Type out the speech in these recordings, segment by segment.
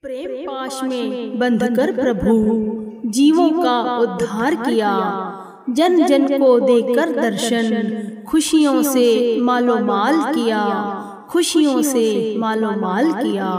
प्रेम पाश में बंधकर प्रभु जीवों का उद्धार किया। जन जन को देकर दर्शन खुशियों से मालो माल किया, खुशियों से मालो माल किया।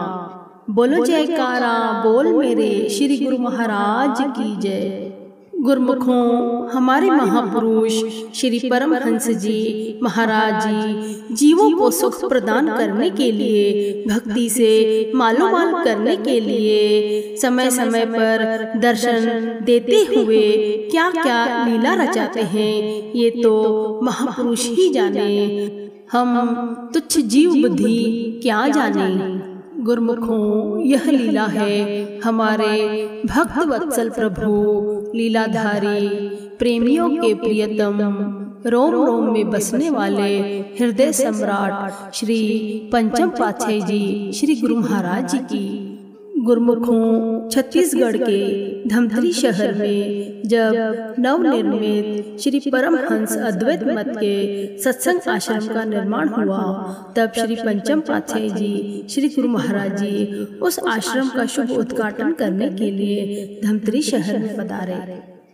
बोलो जयकारा बोल मेरे श्री गुरु महाराज की जय। गुरमुखों, हमारे महापुरुष श्री परमहंस जी महाराज जी जीवों को सुख प्रदान करने के लिए, भक्ति से मालोमाल करने के लिए समय समय पर दर्शन देते हुए क्या क्या लीला रचाते हैं, ये तो महापुरुष ही जाने। हम तुच्छ जीव बुद्धि क्या जाने। गुरमुखों, यह लीला है हमारे भक्त वत्सल प्रभु लीलाधारी, प्रेमियों के प्रियतम, रोम रोम में बसने वाले हृदय सम्राट श्री पंचम पातशाही जी श्री गुरु महाराज जी की। गुरमुखों, छत्तीसगढ़ के धमतरी शहर में जब नवनिर्मित श्री परमहंस अद्वैत मत के सत्संग आश्रम का निर्माण हुआ, तब श्री पंचम पातशाही जी श्री गुरु महाराज जी उस आश्रम का शुभ उद्घाटन करने के लिए धमतरी शहर में पधारे।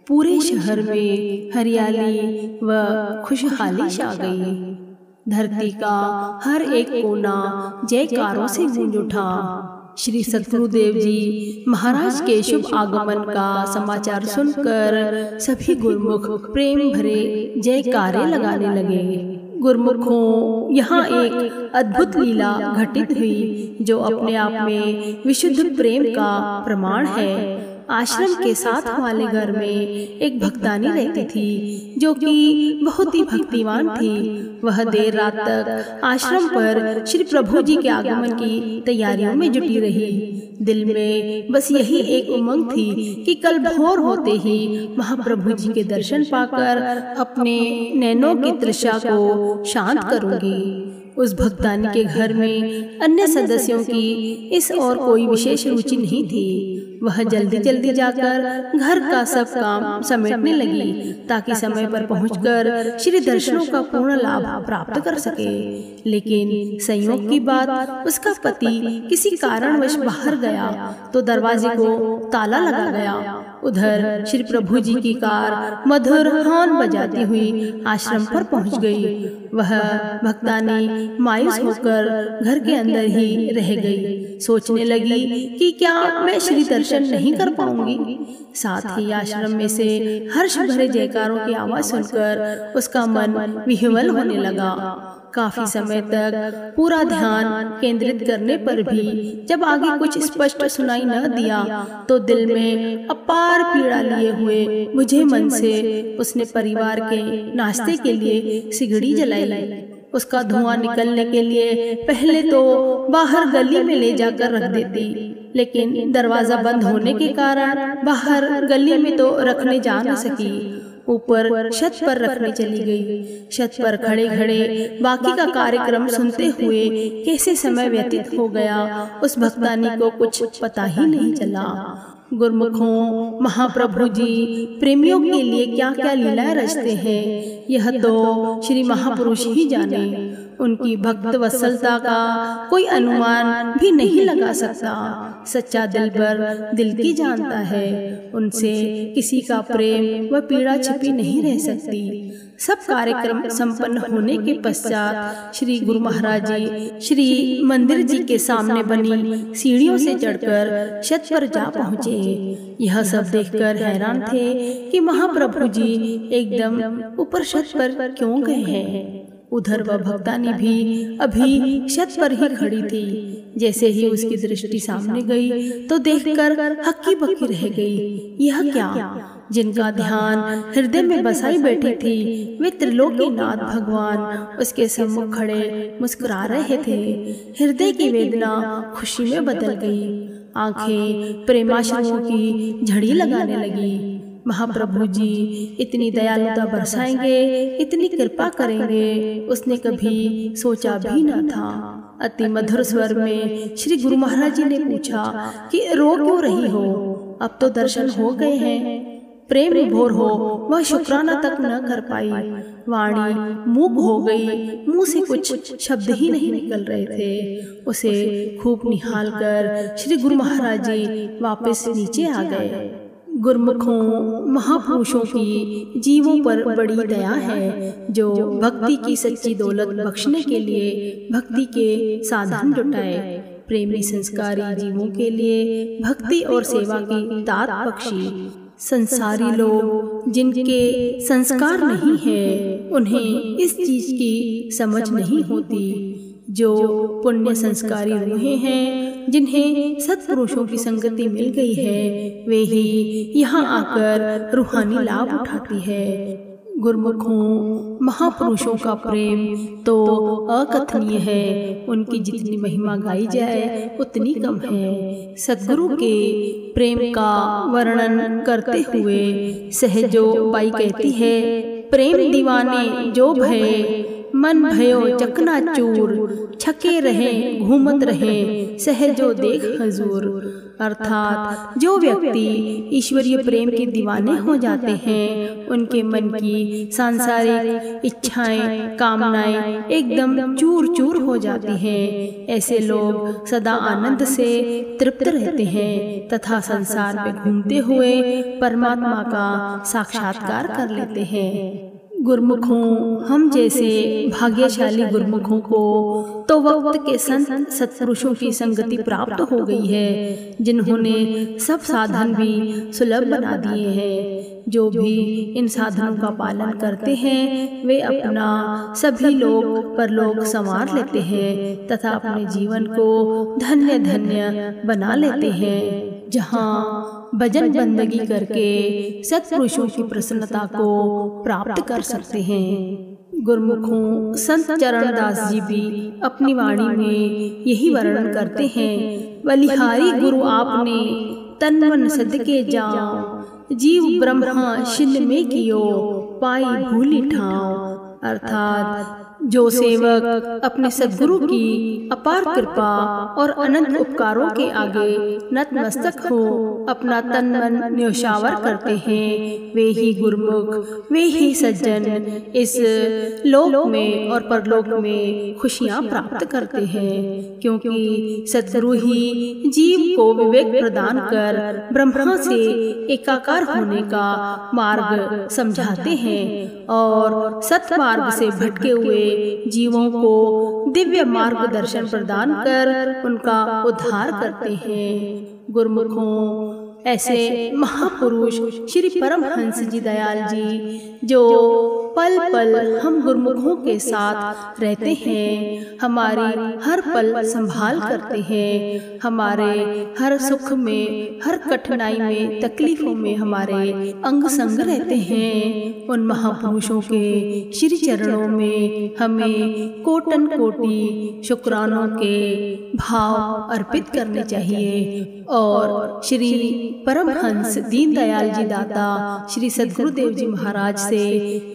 पूरे शहर में हरियाली व खुशहाली छा गई। धरती का हर एक कोना जयकारों से गूंज उठा। श्री सतगुरुदेव जी महाराज के शुभ आगमन का समाचार सुनकर सभी गुरमुख प्रेम भरे जयकारे लगाने लगे। गुरमुखों, यहाँ एक अद्भुत लीला घटित हुई जो अपने आप में विशुद्ध प्रेम का प्रमाण है। आश्रम के साथ वाले घर में एक भक्तानी रहती थी जो कि बहुत ही भक्तिमान थी। वह देर रात तक आश्रम पर श्री प्रभु जी के आगमन की तैयारियों में जुटी रही। दिल में बस यही एक उमंग थी कि कल भोर होते ही महाप्रभु जी के दर्शन पाकर अपने नैनों की तृषा को शांत करूंगी। उस भक्तानी के घर में अन्य सदस्यों की इस और कोई विशेष रुचि नहीं थी। वह जल्दी जल्दी जाकर घर का सब काम समेटने लगी ताकि समय पर पहुंचकर श्री दर्शनों का पूर्ण लाभ प्राप्त कर सके। लेकिन संयोग की बात, उसका पति किसी कारणवश बाहर गया तो दरवाजे को ताला लगा गया। उधर श्री प्रभु जी की कार मधुर हॉर्न बजाती हुई आश्रम पर पहुंच गई। वह भक्तानी मायूस होकर घर के अंदर ही रह गई। सोचने लगी कि क्या मैं श्री दर्शन नहीं कर पाऊंगी। साथ ही आश्रम में से हर्ष भरे जयकारों की आवाज सुनकर उसका मन विह्वल होने लगा। काफी समय तक पूरा ध्यान केंद्रित करने पर भी जब आगे कुछ स्पष्ट सुनाई न दिया तो दिल में अपार पीड़ा लिए हुए मुझे मन से उसने परिवार के नाश्ते के लिए सिगड़ी जलाई। उसका धुआं निकलने के लिए पहले तो बाहर गली में ले जाकर रख देती, लेकिन दरवाजा बंद होने के कारण बाहर गली में तो रखने जा न सकी। ऊपर छत पर रखने चली गई। छत पर खड़े खड़े बाकी का कार्यक्रम सुनते हुए कैसे समय व्यतीत हो गया उस भक्तानी को कुछ पता ही नहीं चला। गुरमुखों, महाप्रभु जी प्रेमियों के लिए क्या क्या लीलाएं रचते हैं, यह तो श्री महापुरुष ही जाने। उनकी भक्त वत्सलता का कोई अनुमान भी नहीं लगा सकता। सच्चा दिलबर दिल की जानता है। उनसे किसी का प्रेम व पीड़ा छिपी नहीं रह सकती। सब कार्यक्रम संपन्न होने के पश्चात श्री गुरु महाराज जी श्री मंदिर जी के सामने बनी सीढ़ियों से चढ़कर छत पर जा पहुँचे। यह सब देखकर हैरान थे कि महाप्रभु जी एकदम ऊपर छत पर क्यों गए हैं। उधर वह भक्तानी भी अभी छत पर ही खड़ी थी। जैसे ही उसकी दृष्टि सामने गई तो देखकर हक्की बक्की रह गई। यह क्या? जिनका ध्यान हृदय में बसाई बैठी थी वे त्रिलोकीनाथ भगवान उसके सम्मुख खड़े मुस्कुरा रहे थे। हृदय की वेदना खुशी में बदल गई। आंखें प्रेमाश्रुओं की झड़ी लगाने लगी। महाप्रभु जी इतनी दयालुता बरसाएंगे, इतनी कृपा करेंगे, उसने कभी सोचा भी न था। अति मधुर स्वर में श्री गुरु महाराज जी ने पूछा कि रो क्यों रही हो? अब तो दर्शन हो गए हैं। प्रेम विभोर हो वह शुक्राना तक न कर पाई। वाणी मूक हो गई, मुंह से कुछ शब्द ही नहीं निकल रहे थे। उसे खूब निहाल कर श्री गुरु महाराज जी वापस नीचे आ गए। गुरुमुखों महापुरुषों की जीवों पर बड़ी दया है, जो भक्ति की सच्ची दौलत बख्शने के लिए भक्ति के साधन जुटाए। प्रेमी संस्कारी जीवों के लिए भक्ति और सेवा की दात बख्शी। संसारी लोग जिनके संस्कार नहीं है, उन्हें इस चीज की समझ नहीं होती। जो पुण्य संस्कारी रूहें हैं, जिन्हें सत्पुरुषों की संगति मिल गई है, वे ही यहाँ आकर रूहानी लाभ उठाती है। गुरुमुखों महापुरुषों का प्रेम तो अकथनीय है, उनकी जितनी महिमा गाई जाए उतनी कम है। सद्गुरु के प्रेम का वर्णन करते हुए सहजो बाई कहती है, प्रेम दीवाने जो भये मन भयो चकनाचूर, छके रहे घूमत रहे सहजो देख हजूर। अर्थात जो व्यक्ति ईश्वरीय प्रेम के दीवाने हो जाते हैं, उनके मन की सांसारिक इच्छाएं कामनाएं एकदम चूर चूर हो जाती हैं। ऐसे लोग सदा आनंद से तृप्त रहते हैं तथा संसार में घूमते हुए परमात्मा का साक्षात्कार कर लेते हैं। गुरुमुखों, हम जैसे भाग्यशाली गुरुमुखों को तो वक्त के संत सत्पुरुषों की संगति प्राप्त हो गई है, जिन्होंने सब साधन भी सुलभ बना दिए हैं। जो भी इन साधनों का पालन करते हैं, वे अपना सभी लोग परलोक संवार लेते हैं तथा अपने जीवन को धन्य धन्य बना लेते हैं। जहाँ भजन बंदगी करके सत्पुरुषों की प्रसन्नता को प्राप्त कर सकते हैं। गुरुमुखों, संत चरणदास जी भी अपनी वाणी में यही वर्णन करते हैं, बलिहारी गुरु आपने तन मन सदके जाओ, जीव ब्रह्मा शिल में कियो, पाई भूली ठाव। अर्थात जो सेवक अपने सद्गुरु की अपार कृपा और अनंत उपकारों के आगे नतमस्तक हो अपना तन मन न्योछावर करते हैं, वे ही गुरुमुख, वे ही सज्जन इस लोक में और परलोक में खुशियां प्राप्त करते हैं। क्योंकि सद्गुरु ही जीव को विवेक प्रदान कर ब्रह्मा से एकाकार होने का मार्ग समझाते हैं और सत्मार्ग से भटके हुए जीवों को दिव्य मार्गदर्शन प्रदान कर उनका उद्धार करते हैं। गुरुमुखों, ऐसे महापुरुष श्री परमहंस जी दयाल जी, जो पल पल हम गुरुमुखों के साथ रहते हैं, हमारी हर पल संभाल करते हैं, हमारे हर सुख में, हर कठिनाई में, तकलीफों में हमारे अंग संग रहते हैं। उन महापुरुषों के श्री चरणों में हमें कोटन कोटि शुक्रानों के भाव अर्पित करने चाहिए और श्री परमहंस दीनदयाल जी दाता श्री सद्गुरुदेव जी महाराज से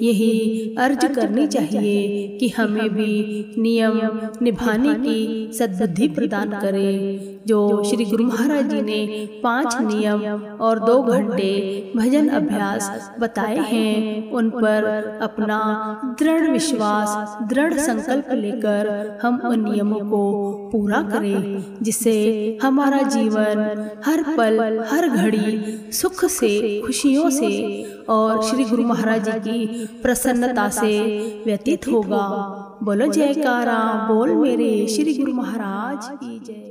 यही अर्ज करनी चाहिए कि हमें भी नियम निभाने की सद्बुद्धि प्रदान करें। जो श्री गुरु महाराज जी ने 5 नियम और 2 घंटे भजन अभ्यास बताए हैं, उन पर अपना दृढ़ विश्वास, दृढ़ संकल्प लेकर हम उन नियमों को पूरा करें, जिससे हमारा जीवन हर पल हर घड़ी सुख से, खुशियों से और श्री गुरु महाराज जी की प्रसन्नता से व्यतीत होगा। बोलो जयकारा बोल मेरे श्री गुरु महाराज की जय।